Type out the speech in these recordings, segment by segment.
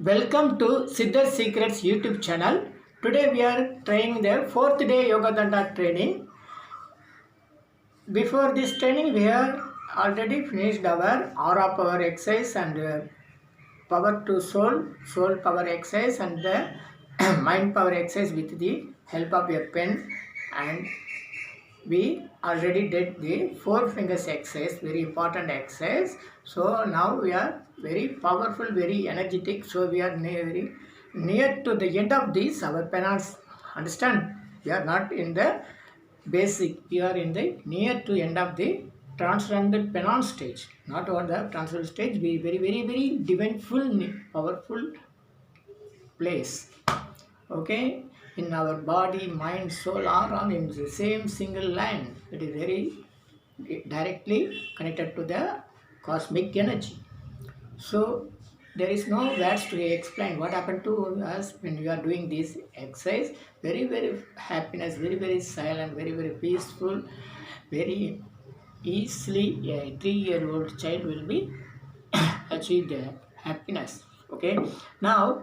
Welcome to Siddharth Secrets YouTube channel. Today we are trying the fourth day Yoga Danda training. Before this training, we have already finished our aura power exercise and power to soul power exercise and the mind power exercise with the help of a pen, and we already did the four fingers exercise, very important exercise. So now we are very powerful, very energetic. So we are very near to the end of this our penance. Understand? We are not in the basic. We are in the near to end of the transcendental penance stage. Not over the transcendental stage. We very divineful, powerful place. Okay, in our body, mind, soul are all in the same single line. It is very directly connected to the cosmic energy. So there is no words to explain what happened to us when we are doing this exercise. Very happiness, very silent, very peaceful, very easily a 3-year-old child will be achieve the happiness. Okay, now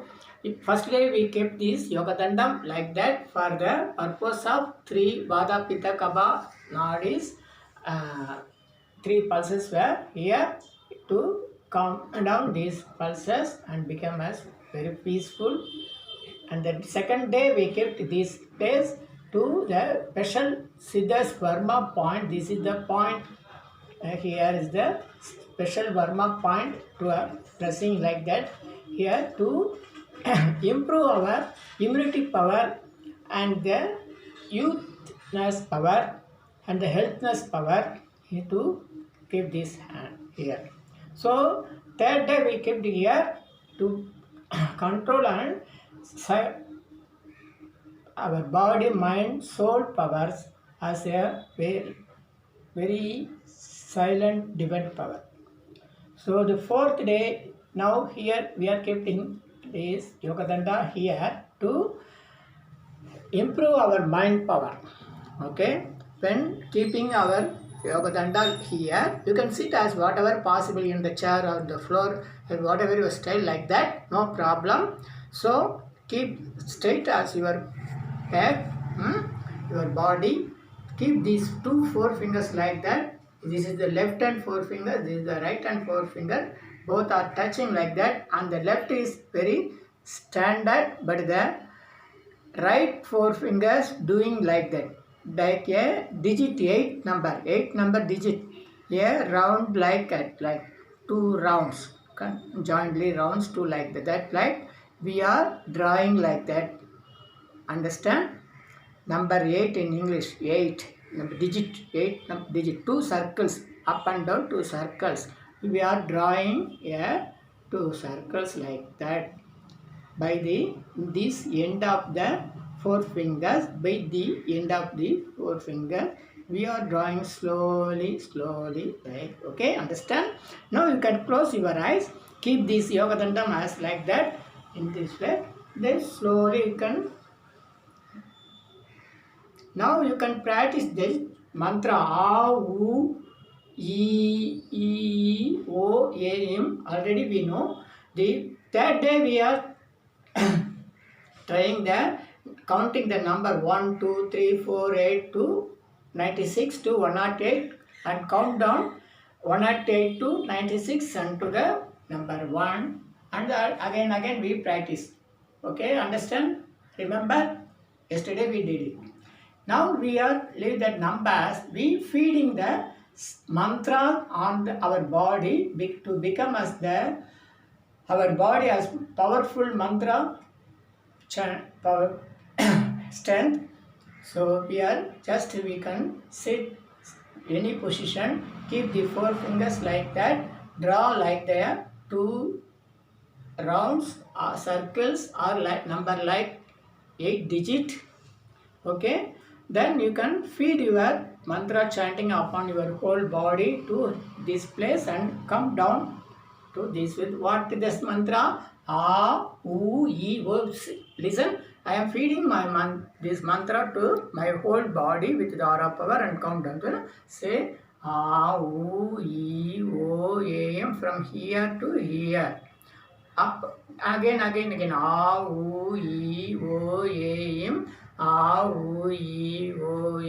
first day we kept this yoga dandam like that for the purpose of 3 vada pitta kapha nadis. Three pulses were here to calm down these pulses and become as very peaceful. And the second day we kept this place to the special Siddha Swarma point. This is the point. Here is the special Varma point to pressing like that here to improve our immunity power and the youthness power and the healthness power to keep this hand here. So third day we kept here to control and our body, mind, soul powers as a very silent divine power. So the fourth day, now here we are kept in this Yoga Danda here to improve our mind power. Okay, when keeping our Yoga Danda here, you can sit as whatever possible in the chair or the floor and whatever your style like that, no problem. So keep straight as your head, your body. Keep these 2 forefingers like that. This is the left hand forefinger, this is the right hand forefinger. Both are touching like that, and the left is very standard, but the right forefingers doing like that, like a digit 8 number digit, a round like 2 rounds, jointly rounds 2 like that, like we are drawing like that. Understand? Number 8 in English, 8 digit 8 digit, 2 circles up and down, 2 circles. We are drawing a 2 circles like that by this end of the 4 fingers. By the end of the 4 finger we are drawing slowly like, okay, understand? Now you can close your eyes, keep this yoga dandam as like that in this way, then slowly you can. Now you can practice this mantra A, U, E, O, A, M. Already we know. The third day we are trying the counting the number 1, 2, 3, 4, 8 to 96 to 108 and count down 108 to 96 and to the number 1, and again we practice. Okay, understand? Remember? Yesterday we did it. Now we are leave that numbers, we feeding the mantra on our body to become as our body as powerful mantra power strength. So we can sit any position, keep the 4 fingers like that, draw like there 2 rounds or circles or like number like 8 digit. Okay, then you can feed your mantra chanting upon your whole body to this place and come down to this with what this mantra A, U, E, O. Listen, I am feeding this mantra to my whole body with the aura power and come down to say A, U, E, O, A, M from here to here. up, again, a, u, e, o, a, im, a, u, e, o, a,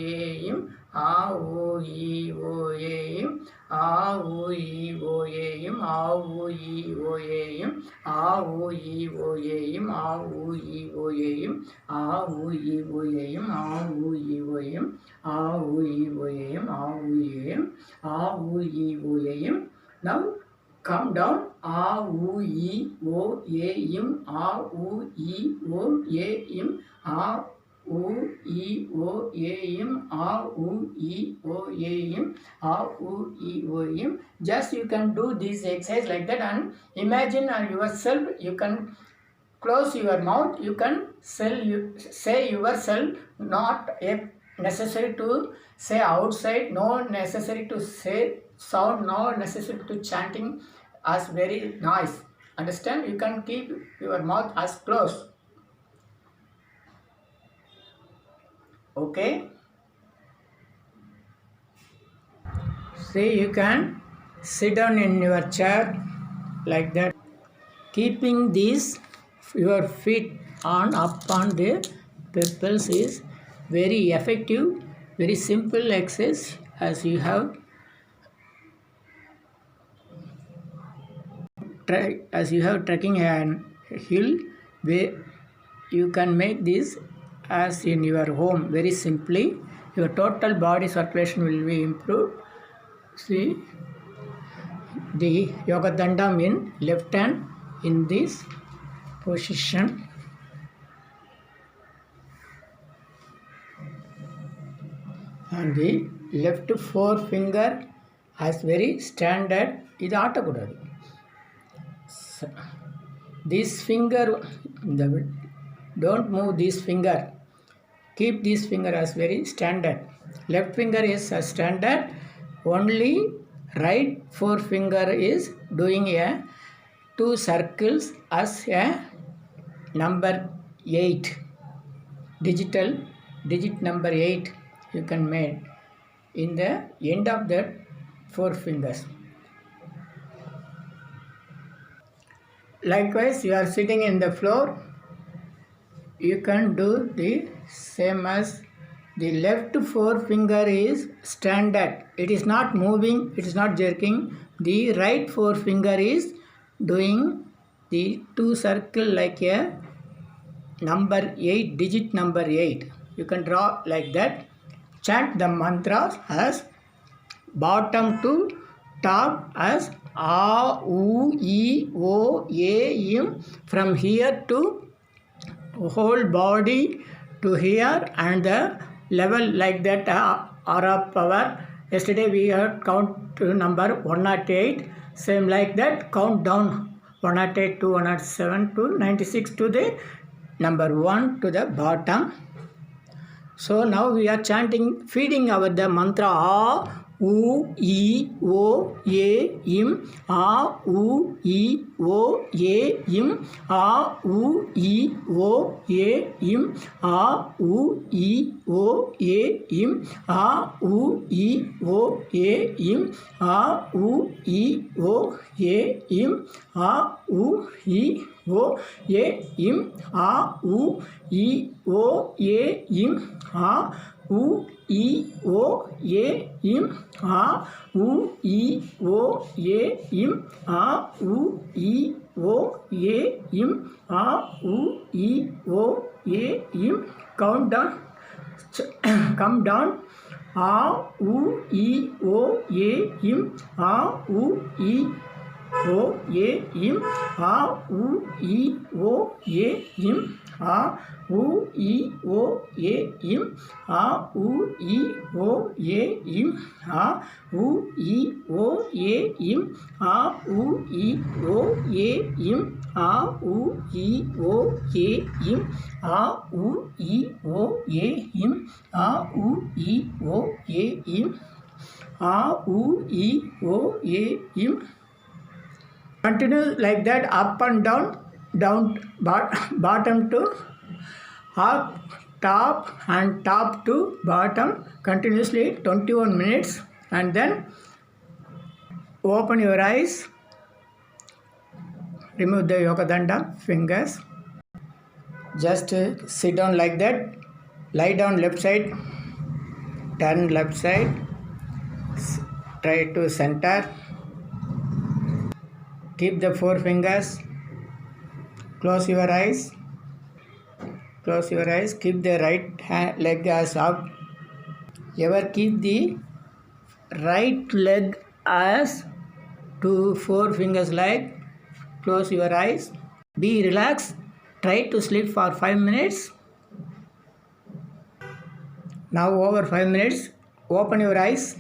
im, a, u, e, o, a, im, a, u, e, o, a, im, a, u, e, o, a, im, a, u, e, o, a, im, a, u, e, o, a, im, a, u, e, o, a, im, a, u, e, o, a, im, a, u, e, o, a, im, a, u, e, im, a, u, e, o, a, im. Now come down, a, u, e, o, a, im, a, u, e, o, a, im, a, u, e, o, a, im, a, u, e, o, a, im, a, u, e, o, im. Just you can do this exercise like that, and imagine yourself, you can close your mouth, you can say yourself, not necessary to say outside, no necessary to say sound, no necessary to chanting as very noise. Understand? You can keep your mouth as closed. Okay? See, you can sit down in your chair like that, keeping these your feet up on the pebbles is very effective, very simple exercise. As you have trekking a hill, where you can make this as in your home very simply. Your total body circulation will be improved. See the yoga dandam in left hand in this position, and the left forefinger as very standard. இது ஆட்டக்கூடாது. This finger, don't move this finger. Keep this finger as very standard. Left finger is a standard. Only right forefinger is doing a 2 circles as a number 8. Digit number 8 you can make in the end of the 4 fingers. Likewise, you are sitting in the floor, you can do the same as the left forefinger is standard. It is not moving, it is not jerking. The right forefinger is doing the 2 circle like a number 8, digit number 8. You can draw like that. Chant the mantras as bottom to top as A, U, E, O, A, Im, from here to whole body to here, and the level like that aura power. Yesterday we had count to number 108. Same like that, count down 108 to 107 to 96 to the number 1 to the bottom. So now we are chanting, feeding our the mantra A, U, E, O, A, Im, A, U, E, O, A, Im, A, U, E, O, A, Im, A, U, E, O, A, Im, A, U, E, O, A, Im, A, U, E, O, A, Im, A, U, E, O, A, Im, A, U, E, O, A, Im, A, U, E, O, A, Im, A, U, E, O, A, Im, A, U, E, O, A, Im, A, U, E, O, A, Im. Count down, come down. A, U, E, O, A, Im, A, U, E, O, A, Im, A, U, E, O, A, Im, A, U, E, O, A, Im, A, U, E, O, A, Im, A, U, E, O, A, Im, A, U, E, O, A, Im, A, U, E, O, A, Im, A, U, E, O, A, Im, A, U, E, O, A, Im, A, U, E, O, A, Im. Continue like that, up and down, bottom to up, top, and top to bottom, continuously 21 minutes, and then open your eyes, remove the Yogadanda fingers. Just sit down like that. Lie down left side. Turn left side. Try to center. Keep the 4 fingers. Close your eyes. Close your eyes. Keep the right leg as up. Ever keep the right leg as 4 fingers like. Close your eyes. Be relaxed. Try to sleep for 5 minutes. Now over 5 minutes. Open your eyes.